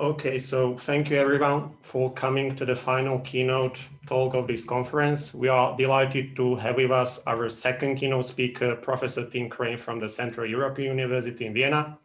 Okay, so thank you everyone for coming to the final keynote talk of this conference. We are delighted to have with us our second keynote speaker, Professor Tim Crane from the Central European University in Vienna.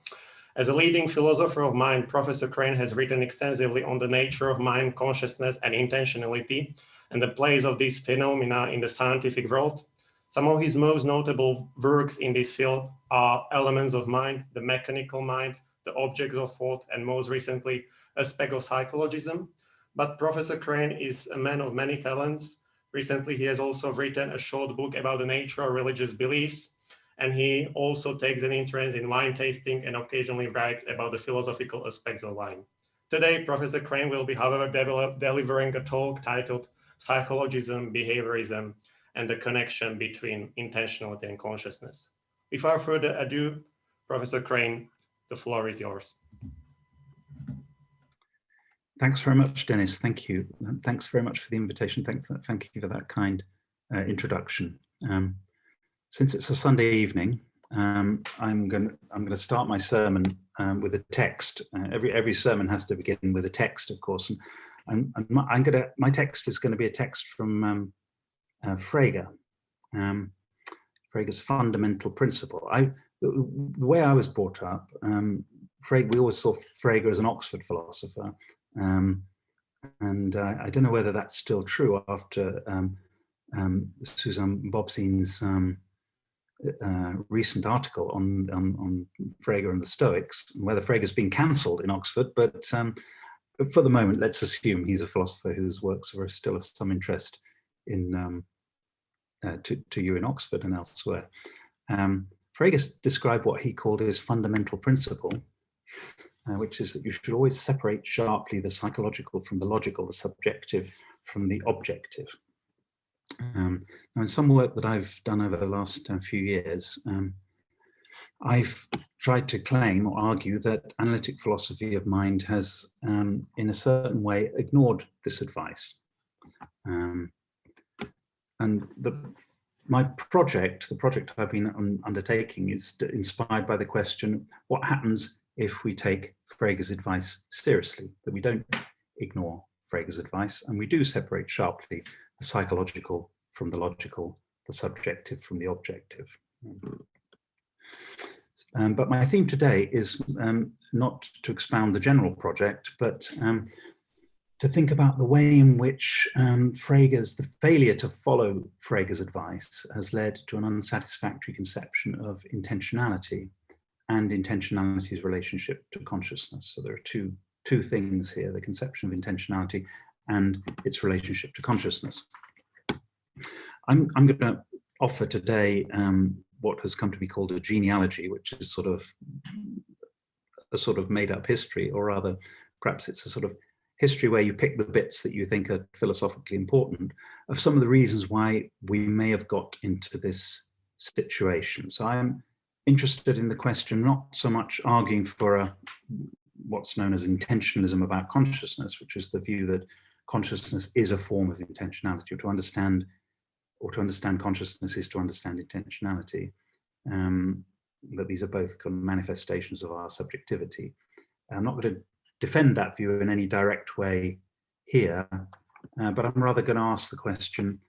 As a leading philosopher of mind, Professor Crane has written extensively on the nature of mind, consciousness, and intentionality, and the place of these phenomena in the scientific world. Some of his most notable works in this field are Elements of Mind, The Mechanical Mind, The Objects of Thought, and most recently, Aspect of Psychologism. But Professor Crane is a man of many talents. Recently, he has also written a short book about the nature of religious beliefs, and he also takes an interest in wine tasting and occasionally writes about the philosophical aspects of wine. Today, Professor Crane will be, however, delivering a talk titled Psychologism, Behaviorism, and the connection between intentionality and consciousness. Without further ado, Professor Crane, the floor is yours. Thanks very much, Dennis. Thank you. Thanks very much for the invitation. Thank you for that kind introduction. Since it's a Sunday evening, I'm going to start my sermon with a text. Every sermon has to begin with a text, of course. And my text is going to be a text from Frege. Frege's fundamental principle. The way I was brought up, Frege, we always saw Frege as an Oxford philosopher, and I don't know whether that's still true after Susan Bobsein's recent article on Frege and the Stoics, whether Frege's been cancelled in Oxford, but for the moment, let's assume he's a philosopher whose works are still of some interest in to you in Oxford and elsewhere. Frege described what he called his fundamental principle, which is that you should always separate sharply the psychological from the logical, the subjective from the objective. Now, in some work that I've done over the last few years, I've tried to claim or argue that analytic philosophy of mind has, in a certain way, ignored this advice. And my project, the project I've been undertaking, is inspired by the question, what happens if we take Frege's advice seriously, that we don't ignore Frege's advice, and we do separate sharply the psychological from the logical, the subjective from the objective. But my theme today is not to expound the general project, but to think about the way in which the failure to follow Frege's advice has led to an unsatisfactory conception of intentionality and intentionality's relationship to consciousness. So there are two things here, the conception of intentionality and its relationship to consciousness. I'm going to offer today what has come to be called a genealogy, which is a sort of made up history, or rather, perhaps it's a sort of history where you pick the bits that you think are philosophically important of some of the reasons why we may have got into this situation. So I'm interested in the question, not so much arguing for what's known as intentionalism about consciousness, which is the view that consciousness is a form of intentionality, or to understand consciousness is to understand intentionality. But these are both kind of manifestations of our subjectivity. I'm not going to defend that view in any direct way here, but I'm rather going to ask the question,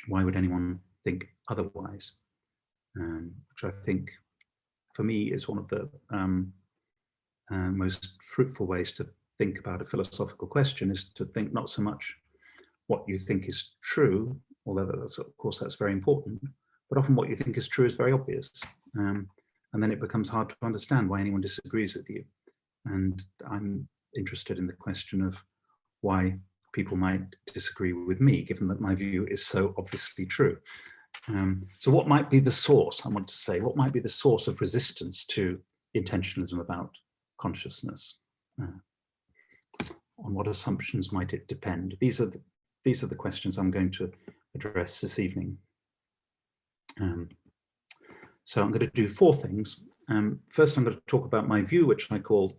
why would anyone think otherwise? Which I think, for me, is one of the most fruitful ways to think about a philosophical question, is to think not so much what you think is true, although of course that's very important, but often what you think is true is very obvious. And then it becomes hard to understand why anyone disagrees with you. And I'm interested in the question of why people might disagree with me, given that my view is so obviously true. So what might be the source, I want to say, what might be the source of resistance to intentionalism about consciousness? On what assumptions might it depend? These are the questions I'm going to address this evening. So I'm going to do four things. First, I'm going to talk about my view, which I call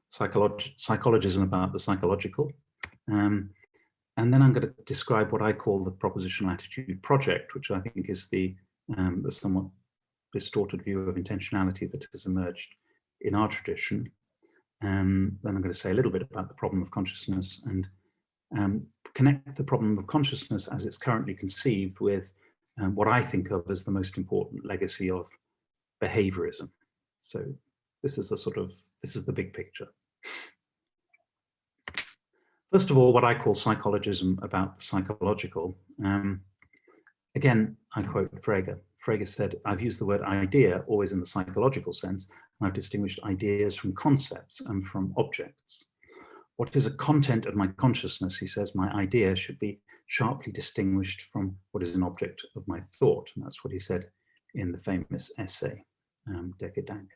psychologism about the psychological. And then I'm going to describe what I call the propositional attitude project, which I think is the somewhat distorted view of intentionality that has emerged in our tradition. Then I'm going to say a little bit about the problem of consciousness and connect the problem of consciousness as it's currently conceived with what I think of as the most important legacy of behaviorism. So this is the big picture. First of all, what I call psychologism about the psychological. Again, I quote Frege. Frege said, "I've used the word idea always in the psychological sense, and I've distinguished ideas from concepts and from objects. What is a content of my consciousness," he says, "my idea should be sharply distinguished from what is an object of my thought." And that's what he said in the famous essay, Der Gedanke.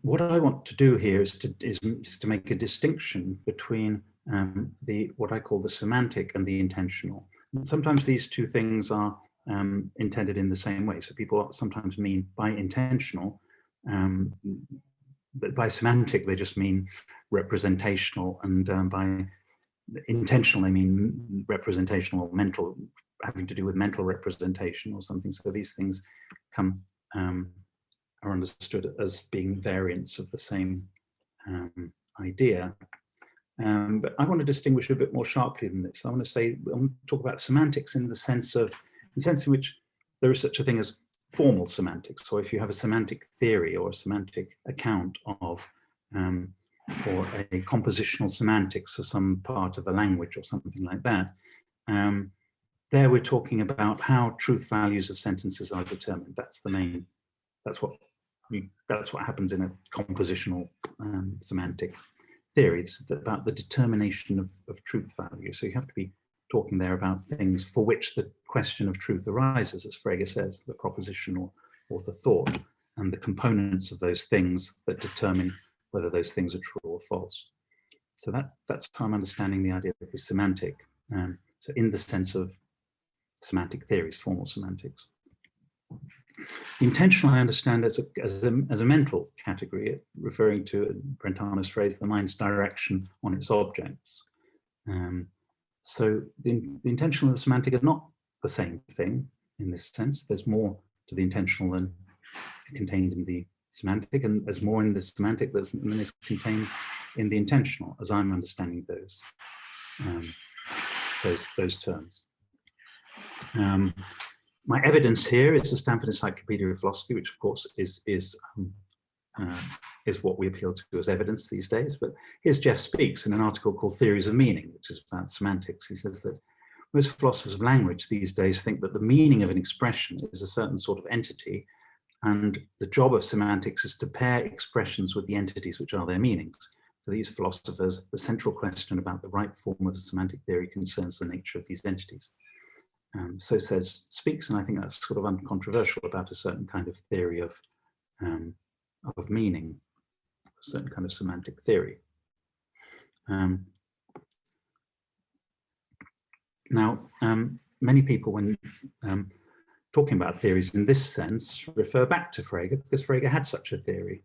What I want to do here is to make a distinction between what I call the semantic and the intentional. And sometimes these two things are intended in the same way. So people sometimes mean by intentional, but by semantic they just mean representational, and by intentional they mean representational or mental, having to do with mental representation or something. So these things are understood as being variants of the same idea. But I want to distinguish a bit more sharply than this. I want to talk about semantics in the sense in which there is such a thing as formal semantics. So if you have a semantic theory or a semantic account of, or a compositional semantics of some part of a language or something like that, there we're talking about how truth values of sentences are determined. That's what happens in a compositional semantic theory. It's about the determination of truth value. So you have to be talking there about things for which the question of truth arises, as Frege says, the proposition or the thought, and the components of those things that determine whether those things are true or false. So that's how I'm understanding the idea of the semantic. So in the sense of semantic theories, formal semantics. Intentional, I understand as a mental category, referring to Brentano's phrase, the mind's direction on its objects. So the intentional and the semantic are not the same thing in this sense. There's more to the intentional than contained in the semantic, and there's more in the semantic than is contained in the intentional, as I'm understanding those terms. My evidence here is the Stanford Encyclopedia of Philosophy, which of course is what we appeal to as evidence these days. But here's Jeff Speaks in an article called Theories of Meaning, which is about semantics. He says that most philosophers of language these days think that the meaning of an expression is a certain sort of entity, and the job of semantics is to pair expressions with the entities which are their meanings. For these philosophers, the central question about the right form of the semantic theory concerns the nature of these entities. So says Speaks, and I think that's sort of uncontroversial about a certain kind of theory of meaning, a certain kind of semantic theory. Now, many people, when talking about theories in this sense, refer back to Frege, because Frege had such a theory.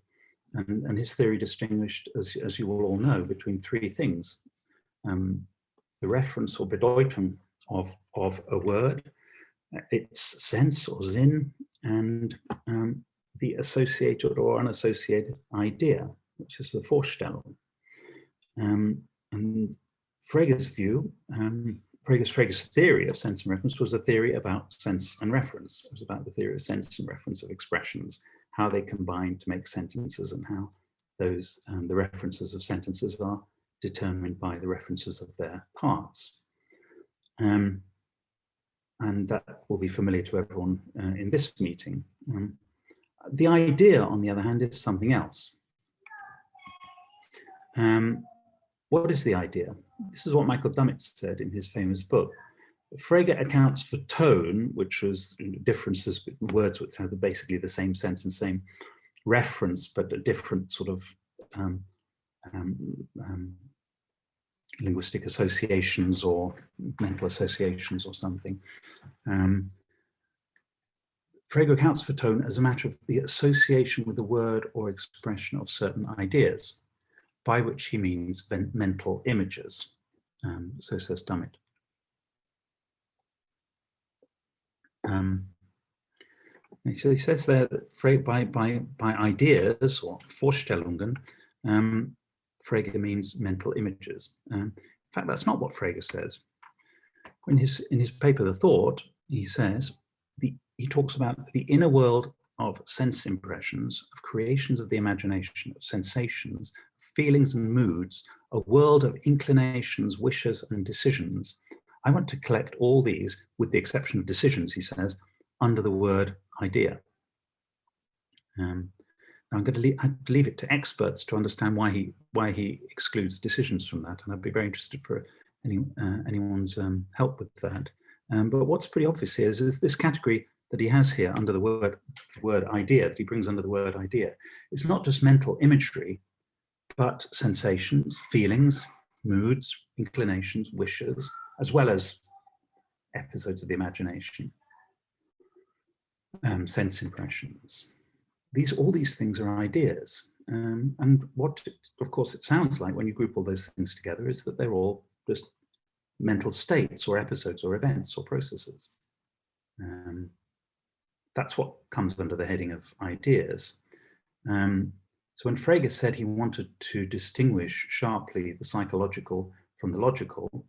And his theory distinguished, as you will all know, between three things. The reference or Bedeutung of a word, its sense or Sinn, and the associated or unassociated idea, which is the Vorstellung. And Frege's view, Frege's theory of sense and reference was a theory about sense and reference. It was about the theory of sense and reference of expressions, how they combine to make sentences, and how those the references of sentences are determined by the references of their parts. And that will be familiar to everyone in this meeting. The idea, on the other hand, is something else. What is the idea? This is what Michael Dummett said in his famous book. Frege accounts for tone, which was differences with words which have basically the same sense and same reference, but a different sort of linguistic associations or mental associations or something. Frege accounts for tone as a matter of the association with the word or expression of certain ideas, by which he means mental images. So says Dummett. So he says there that by ideas or Vorstellungen, Frege means mental images. In fact, that's not what Frege says. In his paper, The Thought, he says, he talks about the inner world of sense impressions, of creations of the imagination, of sensations, feelings and moods, a world of inclinations, wishes, and decisions. I want to collect all these, with the exception of decisions, he says, under the word idea. Now I'm going to leave it to experts to understand why he excludes decisions from that, and I'd be very interested for anyone's help with that. But what's pretty obvious here is this category that he has here under the word idea, that he brings under the word idea. It's not just mental imagery, but sensations, feelings, moods, inclinations, wishes, as well as episodes of the imagination, sense impressions. All these things are ideas. And what, of course, it sounds like when you group all those things together is that they're all just mental states or episodes or events or processes. That's what comes under the heading of ideas. So when Frege said he wanted to distinguish sharply the psychological from the logical,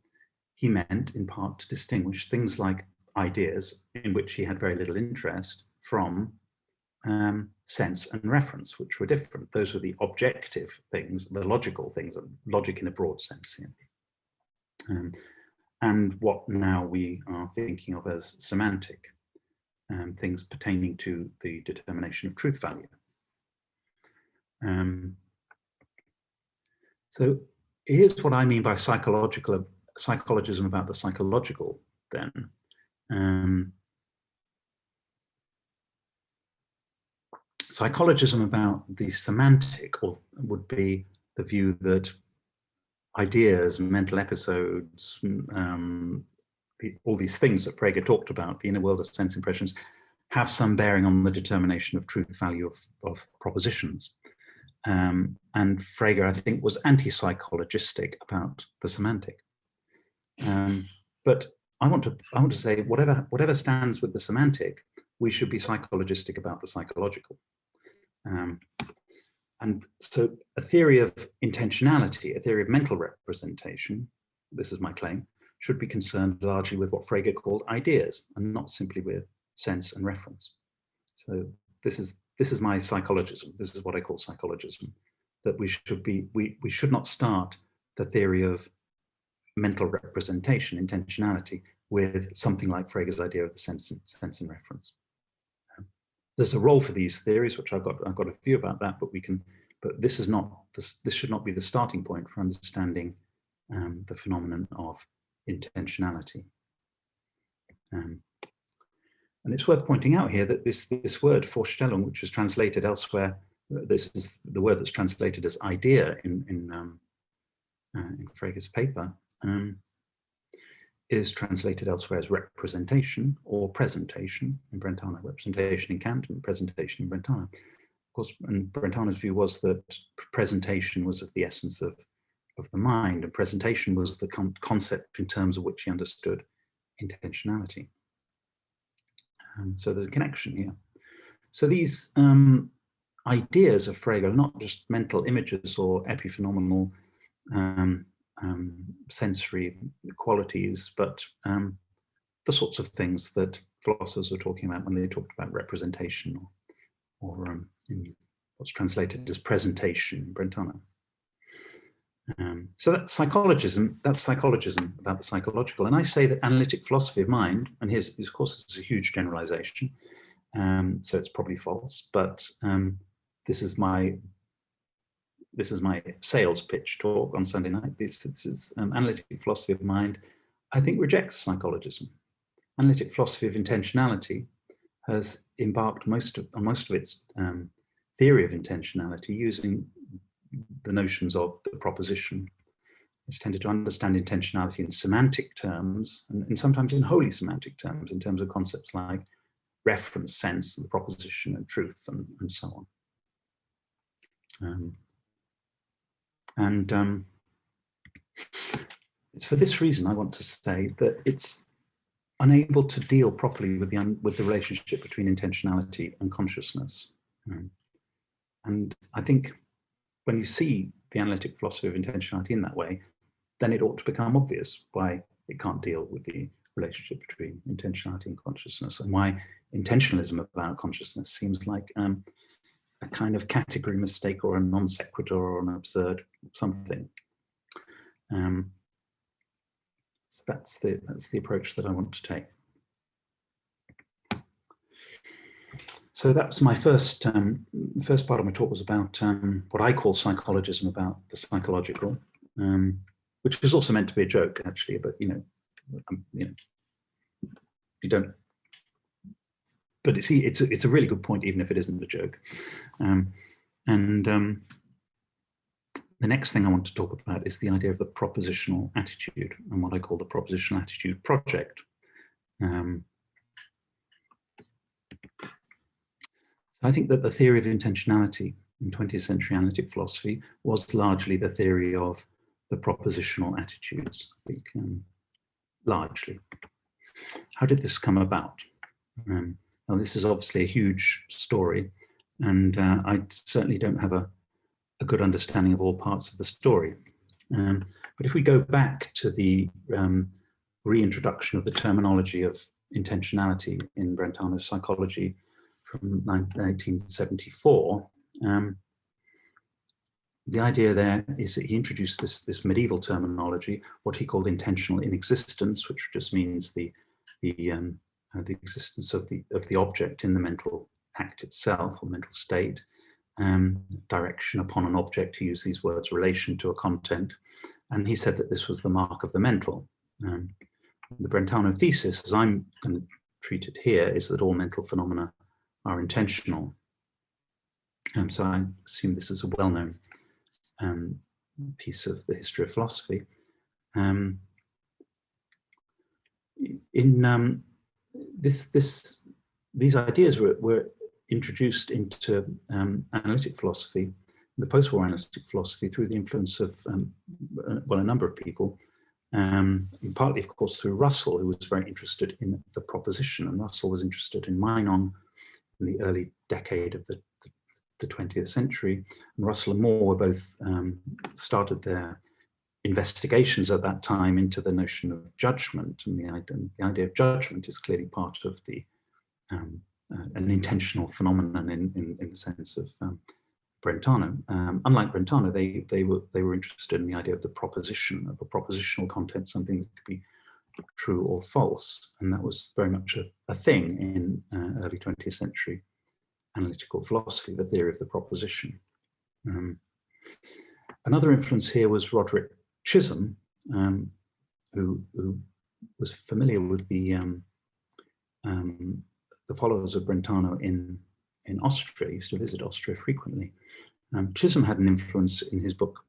he meant in part to distinguish things like ideas, in which he had very little interest, from sense and reference, which were different. Those were the objective things, the logical things, logic in a broad sense here. And what now we are thinking of as semantic, things pertaining to the determination of truth value. So here's what I mean by psychologism about the psychological then. Psychologism about the semantic would be the view that ideas, mental episodes, all these things that Frege talked about, the inner world of sense impressions, have some bearing on the determination of truth value of propositions. And Frege, I think, was anti-psychologistic about the semantic. But I want to say whatever stands with the semantic, we should be psychologistic about the psychological. And so a theory of intentionality, a theory of mental representation, this is my claim, should be concerned largely with what Frege called ideas and not simply with sense and reference. So this is my psychologism. This is what I call psychologism, that we should not start the theory of mental representation, intentionality, with something like Frege's idea of the sense and reference. There's a role for these theories, which I've got a few about that, but this should not be the starting point for understanding the phenomenon of intentionality. And it's worth pointing out here that this word Vorstellung, which is translated elsewhere, this is the word that's translated as idea in Frege's paper, is translated elsewhere as representation or presentation in Brentano, representation in Kant and presentation in Brentano. Of course, and Brentano's view was that presentation was of the essence of the mind, and presentation was the concept in terms of which he understood intentionality. So there's a connection here. So these ideas of Frege are not just mental images or epiphenomenal sensory qualities, but the sorts of things that philosophers were talking about when they talked about representation or in what's translated as presentation in Brentano. So that's psychologism about the psychological. And I say that analytic philosophy of mind, and here's, of course, this is a huge generalization, so it's probably false, but this is my sales pitch talk on Sunday night. This is analytic philosophy of mind, I think, rejects psychologism. Analytic philosophy of intentionality has embarked on most of its theory of intentionality using the notions of the proposition. It's tended to understand intentionality in semantic terms, and sometimes in wholly semantic terms, in terms of concepts like reference, sense, the proposition, and truth, and so on. It's for this reason I want to say that it's unable to deal properly with the relationship between intentionality and consciousness. And I think when you see the analytic philosophy of intentionality in that way, then it ought to become obvious why it can't deal with the relationship between intentionality and consciousness, and why intentionalism about consciousness seems like a kind of category mistake or a non sequitur or an absurd something. So that's the approach that I want to take. So that's my first part of my talk was about what I call psychologism, about the psychological, which is also meant to be a joke, actually. But you don't. But see, it's a really good point, even if it isn't a joke. The next thing I want to talk about is the idea of the propositional attitude and what I call the propositional attitude project. I think that the theory of intentionality in 20th century analytic philosophy was largely the theory of the propositional attitudes, I think, largely. How did this come about? Now, this is obviously a huge story, and I certainly don't have a good understanding of all parts of the story. But if we go back to the reintroduction of the terminology of intentionality in Brentano's Psychology from 1874, the idea there is that he introduced this medieval terminology, what he called intentional inexistence, which just means the existence of the object in the mental act itself or mental state. Direction upon an object, he used these words, relation to a content, and he said that this was the mark of the mental. The Brentano thesis, as I'm going to treat it here, is that all mental phenomena are intentional. So I assume this is a well-known piece of the history of philosophy. These ideas were introduced into analytic philosophy, the post-war analytic philosophy, through the influence of, a number of people, partly, of course, through Russell, who was very interested in the proposition, and Russell was interested in Meinong in the early decade of the 20th century. And Russell and Moore were both started their investigations at that time into the notion of judgment, and the idea of judgment is clearly part of the an intentional phenomenon in the sense of Brentano. Unlike Brentano, they were interested in the idea of the proposition, of a propositional content, something that could be true or false, and that was very much a thing in early 20th century analytical philosophy, the theory of the proposition. Another influence here was Roderick Chisholm, who was familiar with the followers of Brentano in Austria. He used to visit Austria frequently. Chisholm had an influence in his book.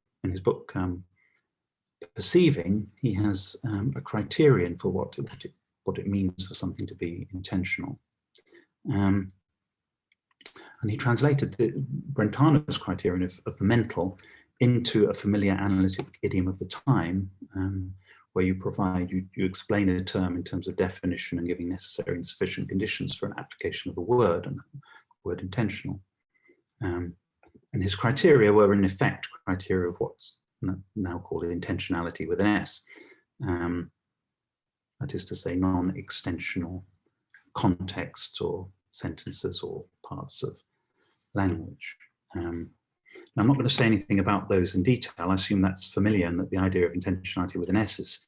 Perceiving, he has a criterion for what it means for something to be intentional. And he translated Brentano's criterion of the mental into a familiar analytic idiom of the time, where you explain a term in terms of definition and giving necessary and sufficient conditions for an application of a word, and the word intentional. And his criteria were in effect criteria of what's now called intentionality with an S. That is to say, non-extensional contexts or sentences or parts of language. Now, I'm not going to say anything about those in detail. I assume that's familiar and that the idea of intentionality with an S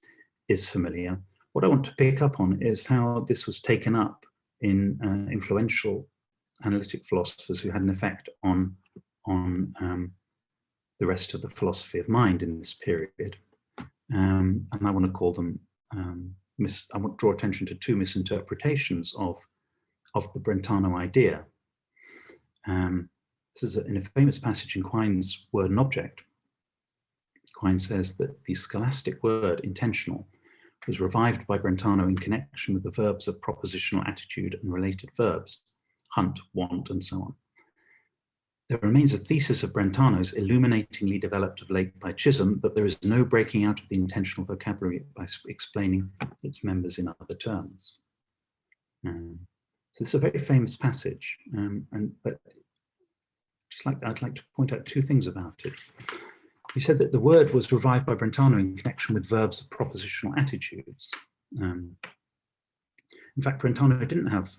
is familiar. What I want to pick up on is how this was taken up in influential analytic philosophers who had an effect on the rest of the philosophy of mind in this period. And I want to call them, I want to draw attention to two misinterpretations of the Brentano idea. This is in a famous passage in Quine's Word and Object. Quine says that the scholastic word intentional was revived by Brentano in connection with the verbs of propositional attitude and related verbs, hunt, want, and so on. there remains a thesis of Brentano's illuminatingly developed of late by Chisholm that there is no breaking out of the intentional vocabulary by explaining its members in other terms. So it's a very famous passage, but I'd like to point out two things about it. He said that the word was revived by Brentano in connection with verbs of propositional attitudes. In fact, Brentano didn't have,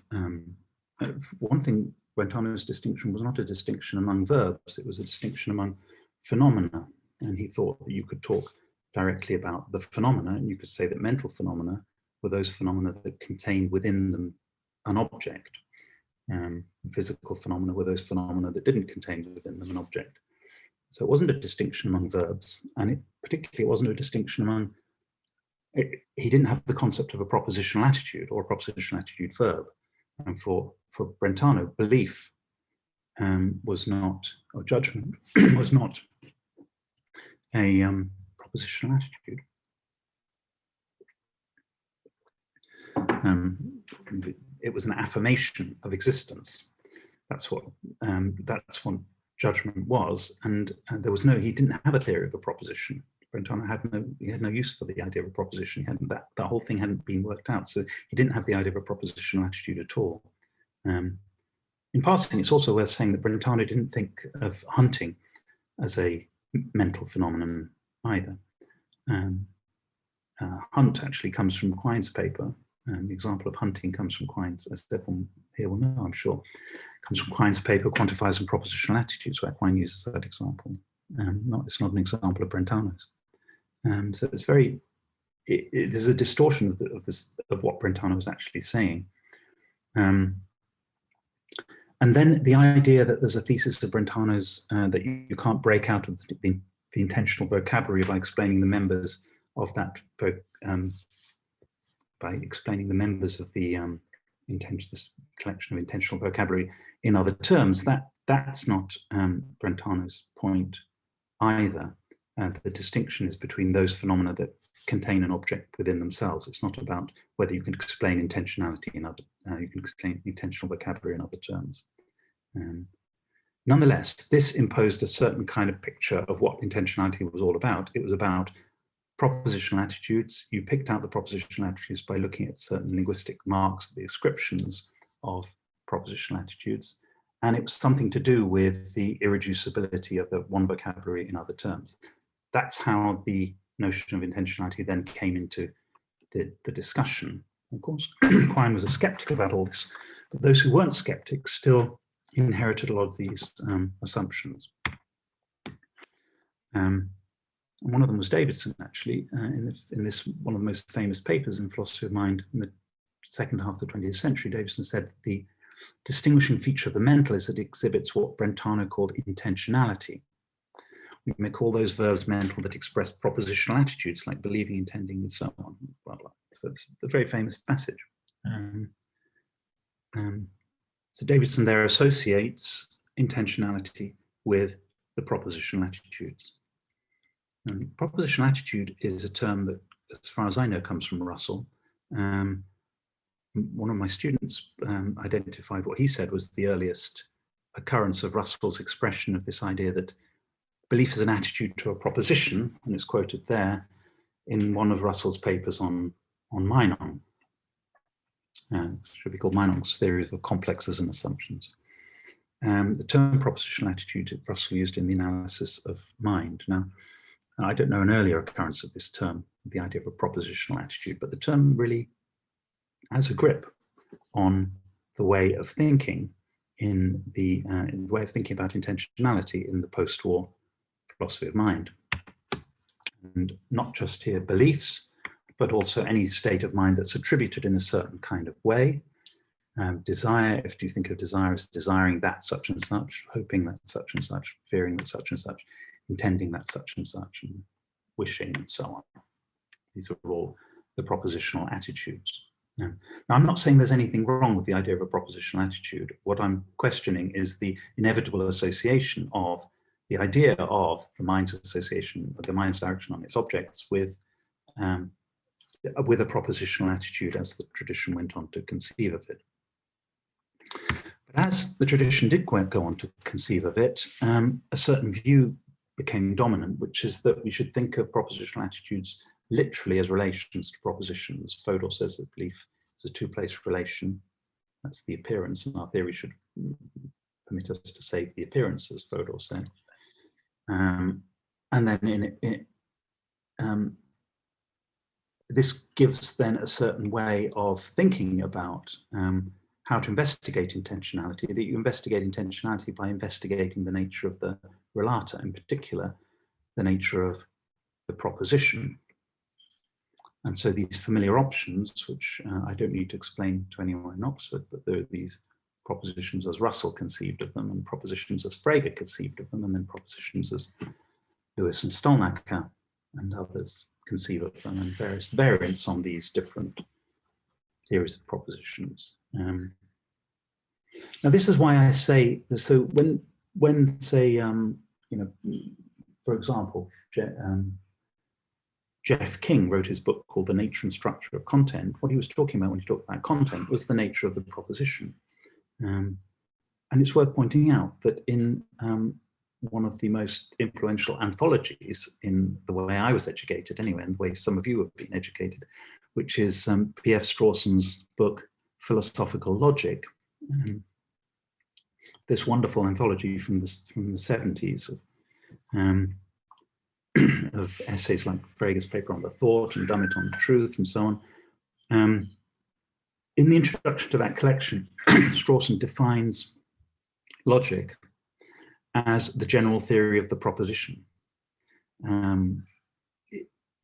one thing, Brentano's distinction was not a distinction among verbs, it was a distinction among phenomena. And he thought that you could talk directly about the phenomena, and you could say that mental phenomena were those phenomena that contained within them an object. Physical phenomena were those phenomena that didn't contain within them an object. So it wasn't a distinction among verbs, and particularly it wasn't a distinction among, he didn't have the concept of a propositional attitude or a propositional attitude verb. And for Brentano, belief was not, or judgment was not a propositional attitude. It was an affirmation of existence. That's what judgment was, and there was no. He didn't have a theory of a proposition. Brentano had no use for the idea of a proposition. He hadn't, that whole thing hadn't been worked out, so he didn't have the idea of a propositional attitude at all. In passing, it's also worth saying that Brentano didn't think of hunting as a mental phenomenon either. Hunt actually comes from Quine's paper. The example of hunting comes from Quine's, as everyone here will know, I'm sure, comes from Quine's paper, Quantifiers and Propositional Attitudes, where Quine uses that example. It's not an example of Brentano's. So it's very, there's a distortion of what Brentano was actually saying. And then the idea that there's a thesis of Brentano's that you can't break out of the intentional vocabulary by explaining the members of that, by explaining the members of the this collection of intentional vocabulary in other terms, that's not Brentano's point either. The distinction is between those phenomena that contain an object within themselves. It's not about whether you can explain intentionality in other, you can explain intentional vocabulary in other terms. Nonetheless, this imposed a certain kind of picture of what intentionality was all about. It was about propositional attitudes. You picked out the propositional attitudes by looking at certain linguistic marks, the descriptions of propositional attitudes, and it was something to do with the irreducibility of the one vocabulary in other terms. That's how the notion of intentionality then came into the discussion. Of course, Quine was a skeptic about all this, but those who weren't skeptics still inherited a lot of these assumptions. And one of them was Davidson, actually, in this one of the most famous papers in philosophy of mind in the second half of the 20th century. Davidson said the distinguishing feature of the mental is that it exhibits what Brentano called intentionality. We may call those verbs mental that express propositional attitudes like believing, intending, and so on. Blah, blah. So it's a very famous passage. So Davidson there associates intentionality with the propositional attitudes. Propositional attitude is a term that, as far as I know, comes from Russell. One of my students identified what he said was the earliest occurrence of Russell's expression of this idea that belief is an attitude to a proposition, and it's quoted there in one of Russell's papers on Meinong. Should be called Meinong's theories of complexes and assumptions. The term propositional attitude Russell used in the analysis of mind. Now, I don't know an earlier occurrence of this term, the idea of a propositional attitude, but the term really has a grip on the way of thinking in the way of thinking about intentionality in the post-war philosophy of mind. And not just here beliefs, but also any state of mind that's attributed in a certain kind of way. Desire, if you think of desire as desiring that such and such, hoping that such and such, fearing that such and such, intending that such and such, and wishing, and so on. These are all the propositional attitudes. Now, I'm not saying there's anything wrong with the idea of a propositional attitude. What I'm questioning is the inevitable association of the idea of the mind's association, of the mind's direction on its objects with a propositional attitude as the tradition went on to conceive of it. As the tradition did go on to conceive of it, a certain view became dominant, which is that we should think of propositional attitudes literally as relations to propositions. Foucaults says that belief is a two-place relation. That's the appearance, and our theory should permit us to say the appearance, as Foucaults said. And then this gives then a certain way of thinking about how to investigate intentionality, that you investigate intentionality by investigating the nature of the relata, in particular, the nature of the proposition. And so these familiar options, which I don't need to explain to anyone in Oxford, that there are these propositions as Russell conceived of them, and propositions as Frege conceived of them, and then propositions as Lewis and Stolnacker and others conceive of them, and various variants on these different theories of propositions. Now, this is why I say, so when say, you know, for example, Jeff King wrote his book called The Nature and Structure of Content. What he was talking about when he talked about content was the nature of the proposition. And it's worth pointing out that in one of the most influential anthologies in the way I was educated anyway, and the way some of you have been educated, which is P.F. Strawson's book, Philosophical Logic. This wonderful anthology from the 70s of essays like Frege's paper on the thought and Dummett on the truth and so on. In the introduction to that collection, Strawson defines logic as the general theory of the proposition.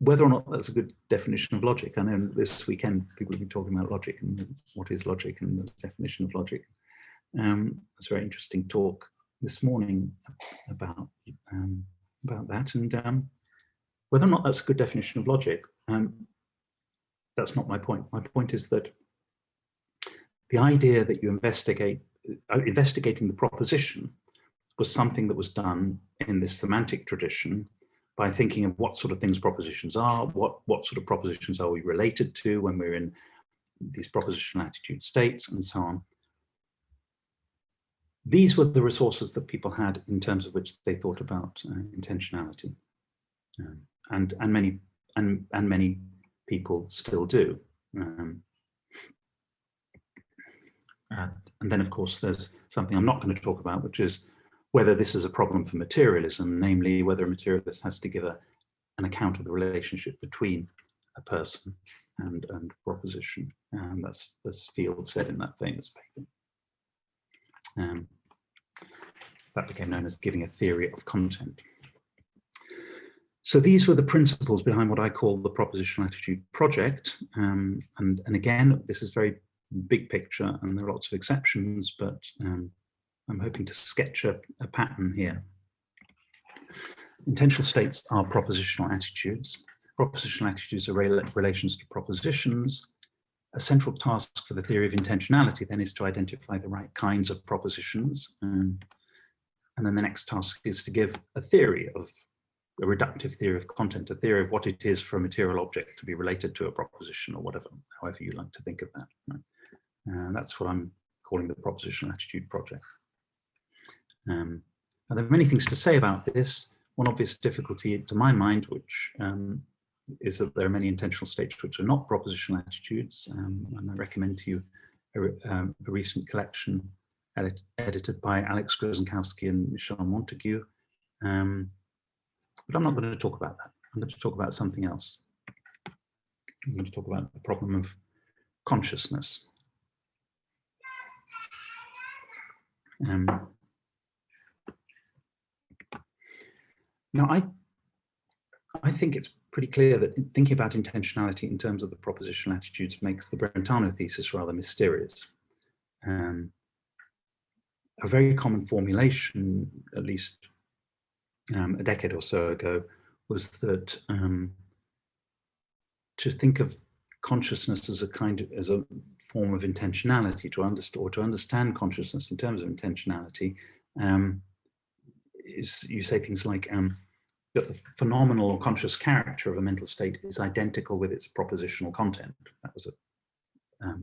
Whether or not that's a good definition of logic, I know this weekend people have been talking about logic and what is logic and the definition of logic. It's a very interesting talk this morning about that, and whether or not that's a good definition of logic, that's not my point. My point is that the idea that you investigating the proposition was something that was done in this semantic tradition by thinking of what sort of things propositions are, what sort of propositions are we related to when we're in these propositional attitude states, and so on. These were the resources that people had in terms of which they thought about intentionality, and many people still do. And then, of course, there's something I'm not going to talk about, which is whether this is a problem for materialism, namely whether a materialist has to give an account of the relationship between a person and proposition. And that's Field said in that famous paper. That became known as giving a theory of content. So these were the principles behind what I call the Propositional Attitude Project. And again, this is very big picture and there are lots of exceptions, but I'm hoping to sketch a pattern here. Intentional states are propositional attitudes. Propositional attitudes are relations to propositions. A central task for the theory of intentionality then is to identify the right kinds of propositions. And then the next task is to give a theory of a reductive theory of content, a theory of what it is for a material object to be related to a proposition or whatever, however you like to think of that. Right? And that's what I'm calling the Propositional Attitude Project. Now, there are many things to say about this. One obvious difficulty to my mind, which is that there are many intentional states which are not propositional attitudes, and I recommend to you a recent collection edited by Alex Grzynkowski and Michel Montague. But I'm not going to talk about that. I'm going to talk about something else. I'm going to talk about the problem of consciousness. Now, I think it's pretty clear that thinking about intentionality in terms of the propositional attitudes makes the Brentano thesis rather mysterious. A very common formulation, at least a decade or so ago, was that to think of consciousness as a form of intentionality, to understand consciousness in terms of intentionality, you say things like that the phenomenal or conscious character of a mental state is identical with its propositional content. That was a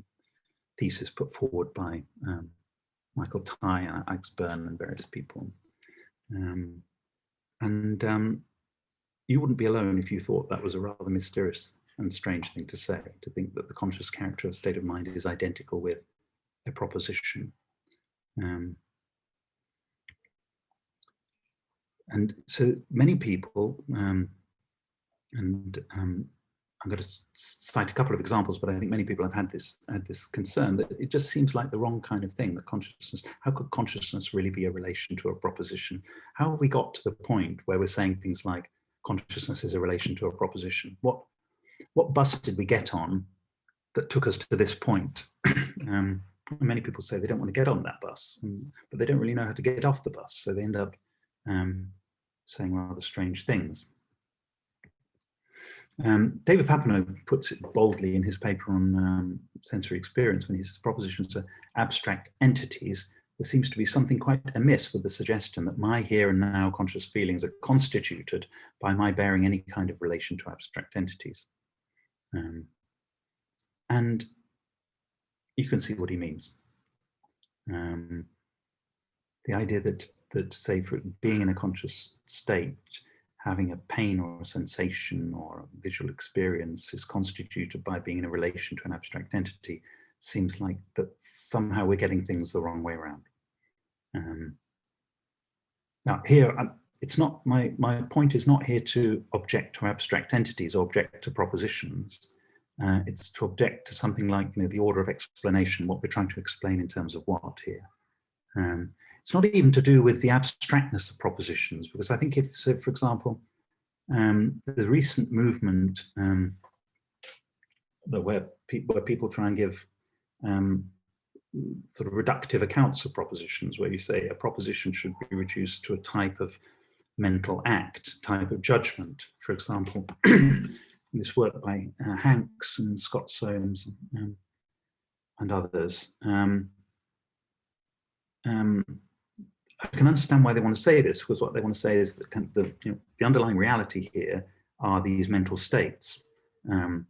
thesis put forward by Michael Tye, Alex Byrne, and various people. You wouldn't be alone if you thought that was a rather mysterious and strange thing to say, to think that the conscious character of state of mind is identical with a proposition. And so many people, I'm going to cite a couple of examples, but I think many people have had this concern that it just seems like the wrong kind of thing, that consciousness, how could consciousness really be a relation to a proposition? How have we got to the point where we're saying things like consciousness is a relation to a proposition? What bus did we get on that took us to this point? Many people say they don't want to get on that bus, but they don't really know how to get off the bus, so they end up saying rather strange things. David Papineau puts it boldly in his paper on sensory experience when he says propositions are abstract entities. There seems to be something quite amiss with the suggestion that my here and now conscious feelings are constituted by my bearing any kind of relation to abstract entities. And you can see what he means. The idea that say, for being in a conscious state, having a pain or a sensation or a visual experience is constituted by being in a relation to an abstract entity seems like that somehow we're getting things the wrong way around. Now here, it's not, my point is not here to object to abstract entities or object to propositions. It's to object to something like, you know, the order of explanation, what we're trying to explain in terms of what here. It's not even to do with the abstractness of propositions, because I think if, so for example, the recent movement where people try and give sort of reductive accounts of propositions, where you say a proposition should be reduced to a type of mental act, type of judgment. For example, this work by Hanks and Scott Soames and others. I can understand why they want to say this, because what they want to say is that kind of the underlying reality here are these mental states. And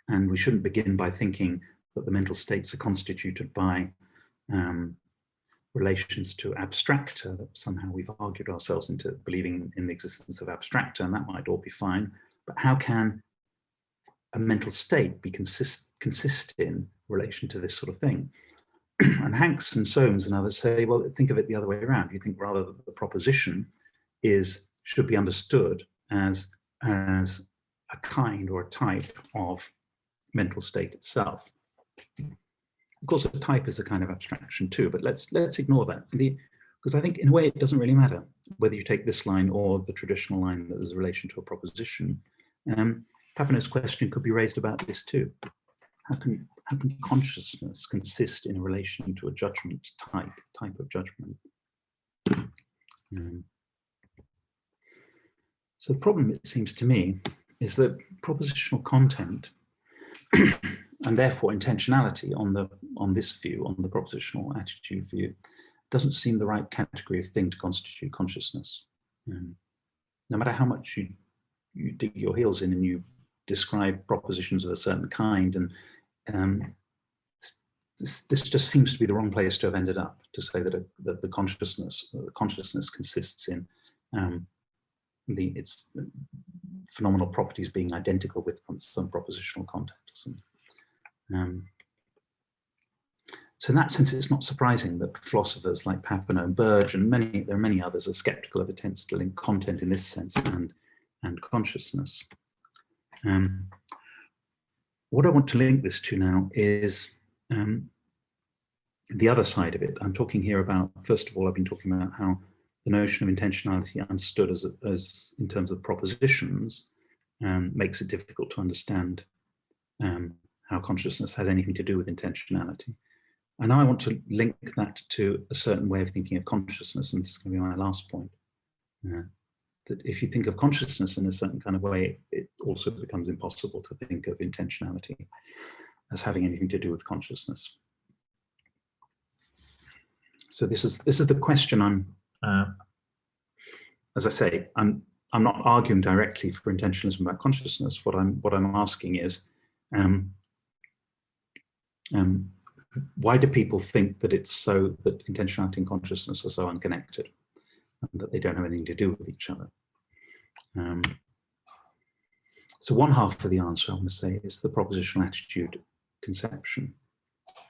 we shouldn't begin by thinking that the mental states are constituted by relations to abstracta, that somehow we've argued ourselves into believing in the existence of abstracta, and that might all be fine. But how can a mental state be consist in relation to this sort of thing? And Hanks and Soames and others say, well, think of it the other way around. You think rather that the proposition should be understood as a kind or a type of mental state itself. Of course, a type is a kind of abstraction too, but let's ignore that. Because I think in a way it doesn't really matter whether you take this line or the traditional line that there's a relation to a proposition. Papineau's question could be raised about this too. How can consciousness consist in a relation to a judgment type of judgment? So the problem, it seems to me, is that propositional content and therefore intentionality on this view, on the propositional attitude view, doesn't seem the right category of thing to constitute consciousness. No matter how much you dig your heels in and you describe propositions of a certain kind, and this just seems to be the wrong place to have ended up, to say that the consciousness consists in its phenomenal properties being identical with some propositional contexts. So in that sense, it's not surprising that philosophers like Papineau and Burge and there are many others are skeptical of attempts to link content in this sense and consciousness. What I want to link this to now is the other side of it. I'm talking here about, first of all, I've been talking about how the notion of intentionality understood as in terms of propositions makes it difficult to understand how consciousness has anything to do with intentionality. And now I want to link that to a certain way of thinking of consciousness, and this is going to be my last point. That if you think of consciousness in a certain kind of way, it also becomes impossible to think of intentionality as having anything to do with consciousness. So this is the question I'm, as I say, I'm not arguing directly for intentionalism about consciousness. What I'm asking is, why do people think that it's so, that intentionality and consciousness are so unconnected and that they don't have anything to do with each other? So one half of the answer, I want to say, is the propositional attitude conception.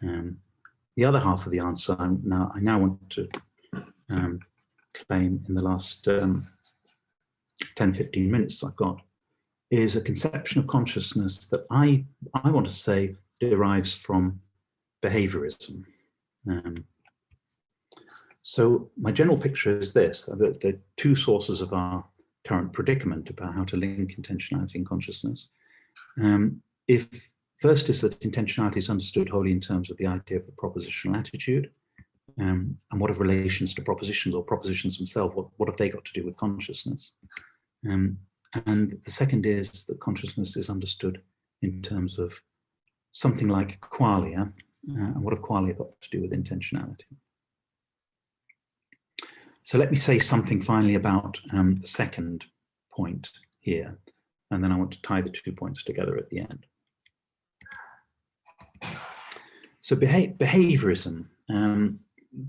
The other half of the answer, I now want to claim in the last 10, 15 minutes I've got, is a conception of consciousness that I want to say derives from behaviorism. So my general picture is this: that there are two sources of our current predicament about how to link intentionality and consciousness. If first is that intentionality is understood wholly in terms of the idea of the propositional attitude, and what of relations to propositions, or propositions themselves, what have they got to do with consciousness? And the second is that consciousness is understood in terms of something like qualia, and what have qualia got to do with intentionality? So let me say something finally about the second point here, and then I want to tie the 2 points together at the end. So behaviorism.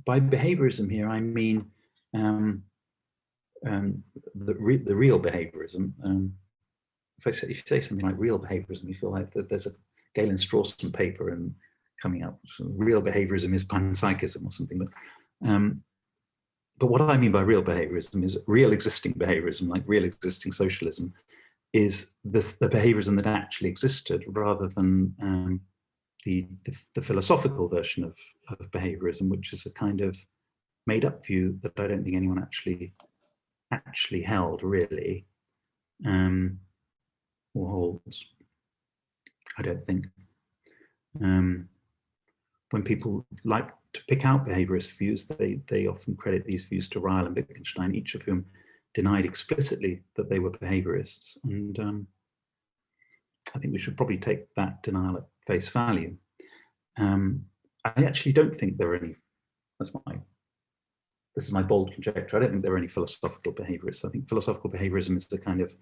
By behaviorism here, I mean the real behaviorism. If you say something like real behaviorism, you feel like that there's a Galen Strawson paper and coming up. So real behaviorism is panpsychism or something. But what I mean by real behaviorism is real existing behaviorism, like real existing socialism, is the behaviorism that actually existed, rather than the philosophical version of behaviorism, which is a kind of made-up view that I don't think anyone actually held, really, or holds. I don't think. When people like to pick out behaviorist views, they often credit these views to Ryle and Wittgenstein, each of whom denied explicitly that they were behaviorists. And I think we should probably take that denial at face value. I actually don't think there are any, this is my bold conjecture, I don't think there are any philosophical behaviorists. I think philosophical behaviorism is a kind of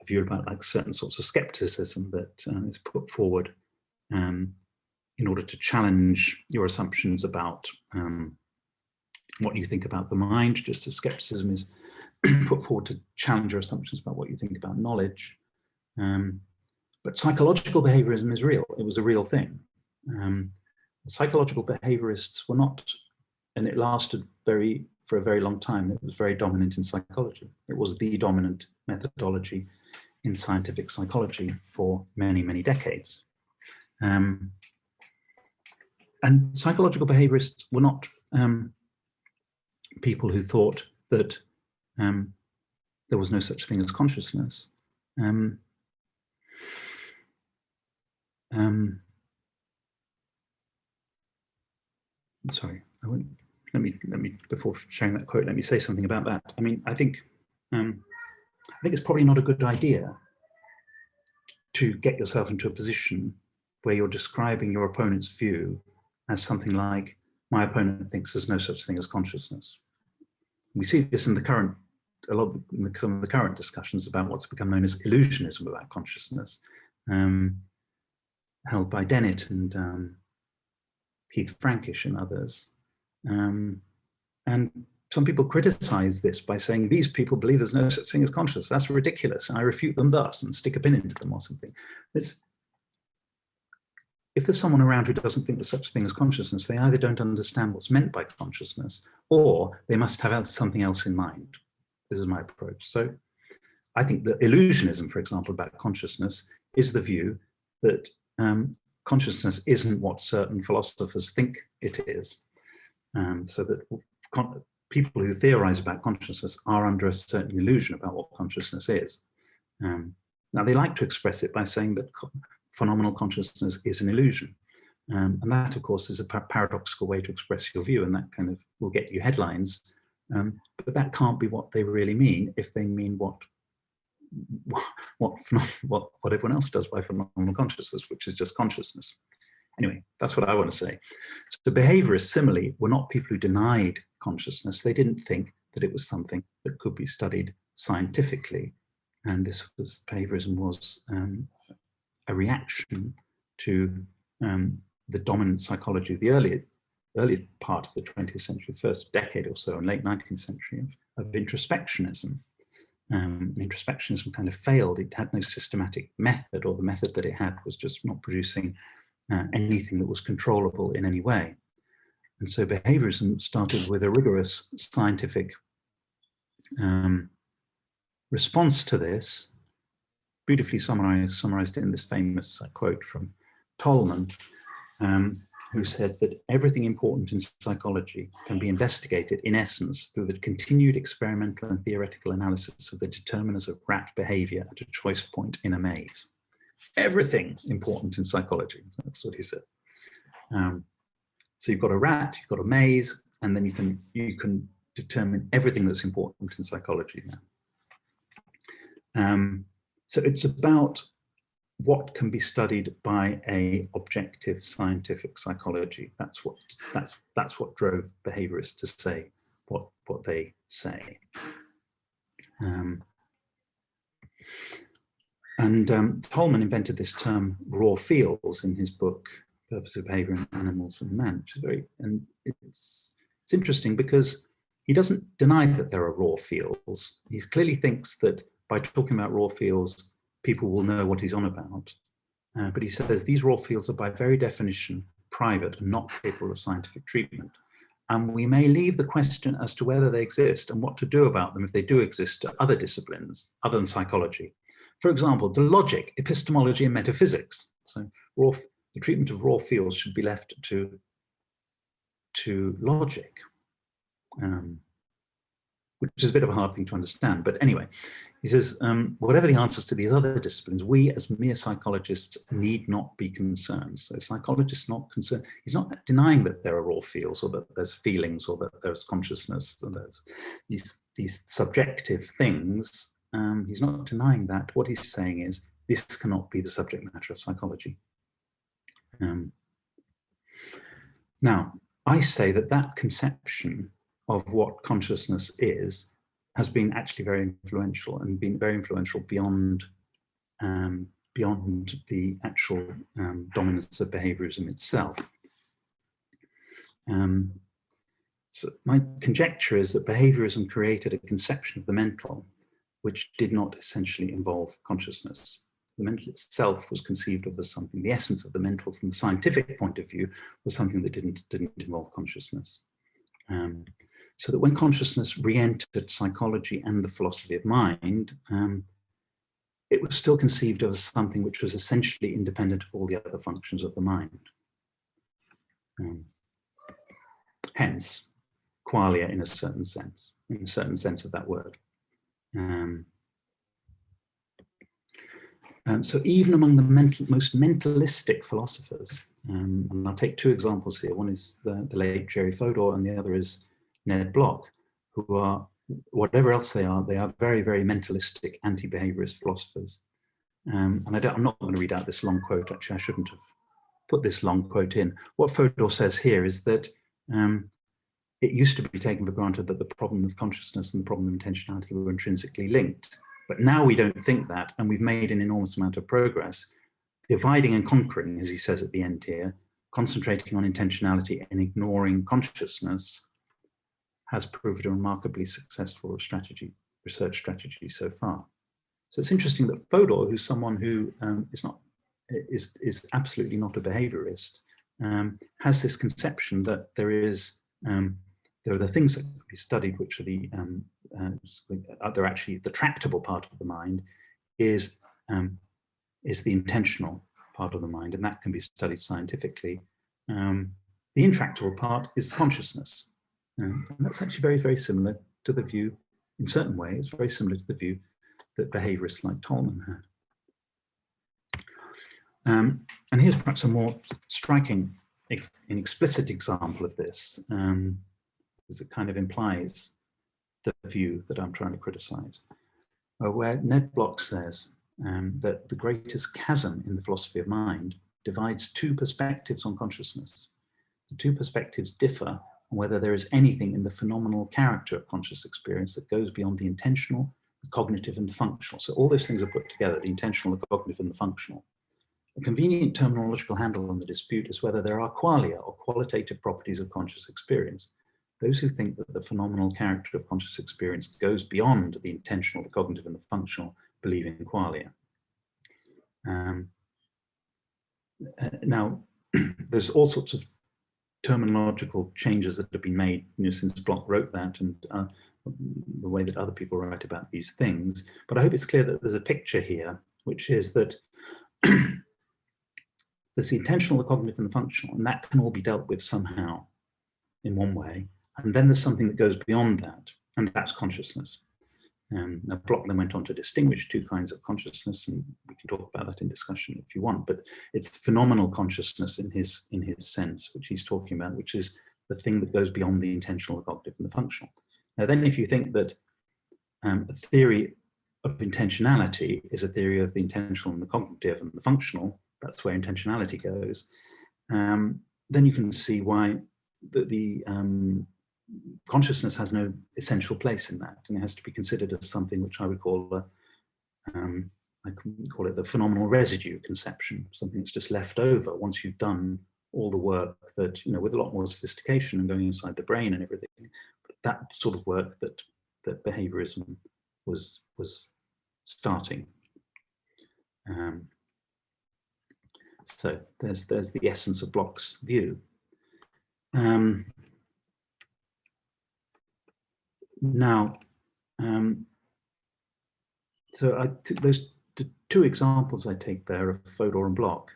a view about like certain sorts of skepticism that is put forward in order to challenge your assumptions about what you think about the mind, just as skepticism is put forward to challenge your assumptions about what you think about knowledge. But psychological behaviorism is real. It was a real thing. Psychological behaviorists were not, and it lasted for a very long time. It was very dominant in psychology. It was the dominant methodology in scientific psychology for many, many decades. And psychological behaviorists were not people who thought that there was no such thing as consciousness. Sorry, I won't. Let me before sharing that quote, let me say something about that. I mean, I think it's probably not a good idea to get yourself into a position where you're describing your opponent's view as something like, my opponent thinks there's no such thing as consciousness. We see this in the current, some of the current discussions about what's become known as illusionism about consciousness, held by Dennett and Keith Frankish and others. And some people criticize this by saying, these people believe there's no such thing as consciousness. That's ridiculous. And I refute them thus, and stick a pin into them or something. If there's someone around who doesn't think there's such a thing as consciousness, they either don't understand what's meant by consciousness, or they must have something else in mind. This is my approach. So I think that illusionism, for example, about consciousness is the view that consciousness isn't what certain philosophers think it is. So that people who theorize about consciousness are under a certain illusion about what consciousness is. Now, they like to express it by saying that phenomenal consciousness is an illusion. And that, of course, is a paradoxical way to express your view, and that kind of will get you headlines. But that can't be what they really mean if they mean what everyone else does by phenomenal consciousness, which is just consciousness. Anyway, that's what I want to say. So behaviorists, similarly, were not people who denied consciousness. They didn't think that it was something that could be studied scientifically. And behaviorism was a reaction to the dominant psychology of the early part of the 20th century, the first decade or so, and late 19th century, of introspectionism. Introspectionism kind of failed. It had no systematic method, or the method that it had was just not producing anything that was controllable in any way. And so behaviorism started with a rigorous scientific response to this, beautifully summarized in this famous quote from Tolman, who said that everything important in psychology can be investigated, in essence, through the continued experimental and theoretical analysis of the determiners of rat behavior at a choice point in a maze. Everything important in psychology, that's what he said. So you've got a rat, you've got a maze, and then you can determine everything that's important in psychology now. So it's about what can be studied by a objective scientific psychology. That's what drove behaviorists to say what they say. Tolman invented this term raw feels in his book Purpose of Behavior in Animals and Man, which is it's interesting because he doesn't deny that there are raw feels. He clearly thinks that by talking about raw feels, people will know what he's on about. But he says these raw fields are by very definition private and not capable of scientific treatment. And we may leave the question as to whether they exist and what to do about them if they do exist to other disciplines other than psychology. For example, to logic, epistemology, and metaphysics. So the treatment of raw fields should be left to logic. Which is a bit of a hard thing to understand. But anyway, he says, whatever the answers to these other disciplines, we as mere psychologists need not be concerned. So psychologists not concerned. He's not denying that there are raw feels, or that there's feelings, or that there's consciousness, and there's these subjective things. He's not denying that. What he's saying is, this cannot be the subject matter of psychology. Now, I say that conception of what consciousness is has been actually very influential, and been very influential beyond the actual dominance of behaviorism itself. So my conjecture is that behaviorism created a conception of the mental which did not essentially involve consciousness. The mental itself was conceived of as something, the essence of the mental from the scientific point of view was something that didn't involve consciousness. So that when consciousness re-entered psychology and the philosophy of mind, it was still conceived of as something which was essentially independent of all the other functions of the mind. Hence, qualia in a certain sense of that word. So even among the most mentalistic philosophers, and I'll take two examples here. One is the late Jerry Fodor, and the other is Ned Block, who are, whatever else they are very, very mentalistic anti-behaviorist philosophers. And I'm not going to read out this long quote. Actually, I shouldn't have put this long quote in. What Fodor says here is that it used to be taken for granted that the problem of consciousness and the problem of intentionality were intrinsically linked. But now we don't think that, and we've made an enormous amount of progress, dividing and conquering, as he says at the end here, concentrating on intentionality and ignoring consciousness has proved a remarkably successful research strategy so far. So it's interesting that Fodor, who's someone who is absolutely not a behaviorist, has this conception that there are the things that can be studied, which are they're actually the tractable part of the mind is the intentional part of the mind, and that can be studied scientifically. The intractable part is consciousness. And that's actually very, very similar to the view, in certain ways, it's very similar to the view that behaviorists like Tolman had. And here's perhaps a more striking and explicit example of this, because it kind of implies the view that I'm trying to criticize, where Ned Block says that the greatest chasm in the philosophy of mind divides two perspectives on consciousness. The two perspectives differ on whether there is anything in the phenomenal character of conscious experience that goes beyond the intentional, the cognitive, and the functional. So all those things are put together, the intentional, the cognitive, and the functional. A convenient terminological handle on the dispute is whether there are qualia, or qualitative properties of conscious experience. Those who think that the phenomenal character of conscious experience goes beyond the intentional, the cognitive, and the functional believe in qualia. Now, there's all sorts of terminological changes that have been made, since Bloch wrote that, and the way that other people write about these things. But I hope it's clear that there's a picture here, which is that there's the intentional, the cognitive, and the functional, and that can all be dealt with somehow in one way. And then there's something that goes beyond that, and that's consciousness. Now, Bloch then went on to distinguish two kinds of consciousness, and we can talk about that in discussion if you want, but it's phenomenal consciousness in his sense, which he's talking about, which is the thing that goes beyond the intentional, the cognitive, and the functional. Now then, if you think that a theory of intentionality is a theory of the intentional and the cognitive and the functional, that's where intentionality goes, then you can see why the consciousness has no essential place in that, and it has to be considered as something which I would call I can call it the phenomenal residue conception, something that's just left over once you've done all the work that, with a lot more sophistication and going inside the brain and everything, but that sort of work that behaviorism was starting. So there's the essence of Bloch's view. Now, so I took those two examples I take there of Fodor and Bloch,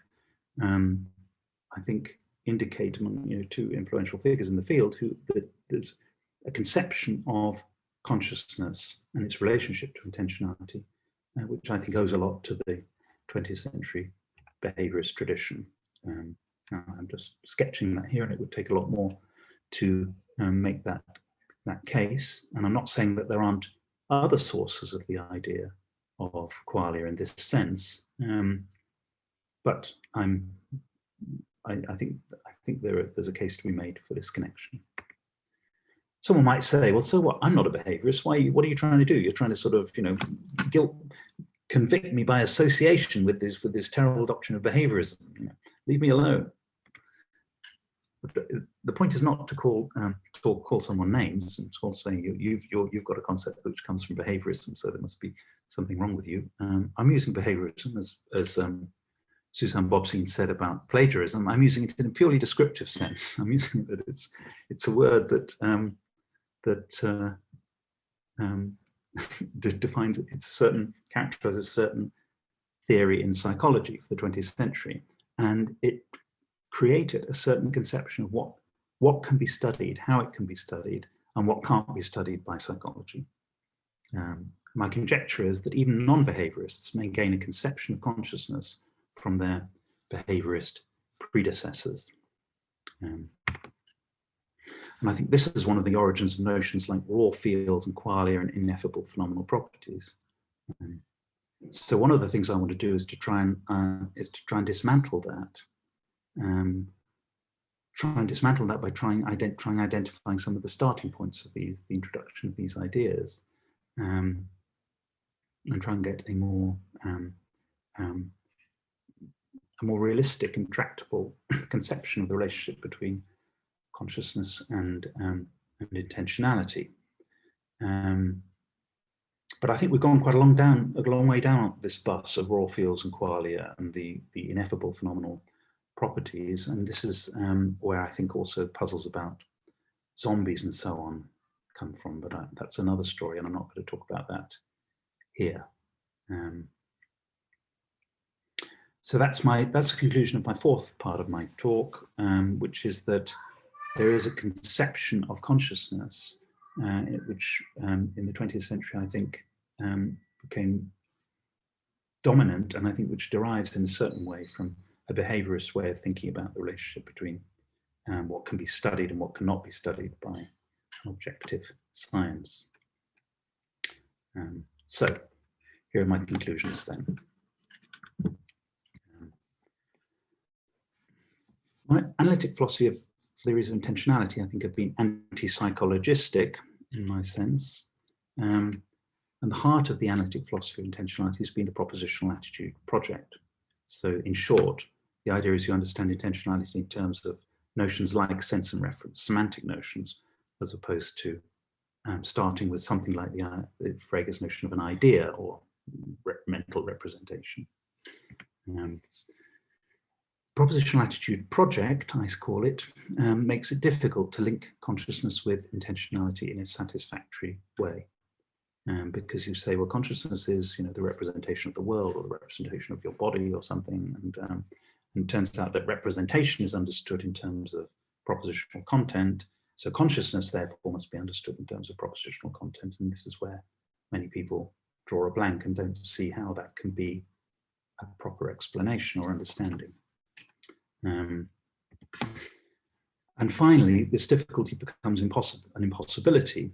I think indicate among two influential figures in the field that there's a conception of consciousness and its relationship to intentionality, which I think owes a lot to the 20th century behaviorist tradition. I'm just sketching that here, and it would take a lot more to make that case. And I'm not saying that there aren't other sources of the idea of qualia in this sense, but I think there's a case to be made for this connection. Someone might say, well, so what? I'm not a behaviorist. What are you trying to do? You're trying to sort of, convict me by association with this terrible doctrine of behaviorism. Leave me alone. But the point is not to call someone names. It's called saying you've got a concept which comes from behaviorism, so there must be something wrong with you. I'm using behaviorism as Suzanne Bobstein said about plagiarism. I'm using it in a purely descriptive sense. I'm using that it's a word that defines characterizes a certain theory in psychology for the 20th century, and it created a certain conception of what can be studied, how it can be studied, and what can't be studied by psychology. My conjecture is that even non-behaviorists may gain a conception of consciousness from their behaviorist predecessors. And I think this is one of the origins of notions like raw fields and qualia and ineffable phenomenal properties. So one of the things I want to do is to try and dismantle that. Try and dismantle that by trying identifying some of the starting points of the introduction of these ideas, and try and get a more realistic and tractable conception of the relationship between consciousness and intentionality. But I think we've gone quite a long way down this bus of raw fields and qualia and the ineffable phenomenal properties, and this is where I think also puzzles about zombies and so on come from, but that's another story, and I'm not going to talk about that here. So that's the conclusion of my fourth part of my talk, which is that there is a conception of consciousness which in the 20th century I think became dominant, and I think which derives in a certain way from a behaviorist way of thinking about the relationship between what can be studied and what cannot be studied by objective science. So here are my conclusions then. My analytic philosophy of theories of intentionality, I think, have been anti-psychologistic in my sense. And the heart of the analytic philosophy of intentionality has been the propositional attitude project. So in short, the idea is you understand intentionality in terms of notions like sense and reference, semantic notions, as opposed to starting with something like Frege's notion of an idea or mental representation. Propositional attitude project, I call it, makes it difficult to link consciousness with intentionality in a satisfactory way. Because you say, well, consciousness is, the representation of the world or the representation of your body or something, and it turns out that representation is understood in terms of propositional content. So consciousness, therefore, must be understood in terms of propositional content, and this is where many people draw a blank and don't see how that can be a proper explanation or understanding. And finally, this difficulty becomes an impossibility.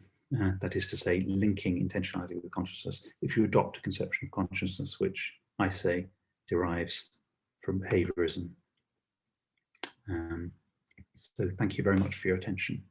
That is to say, linking intentionality with consciousness, if you adopt a conception of consciousness, which I say derives from behaviorism. So thank you very much for your attention.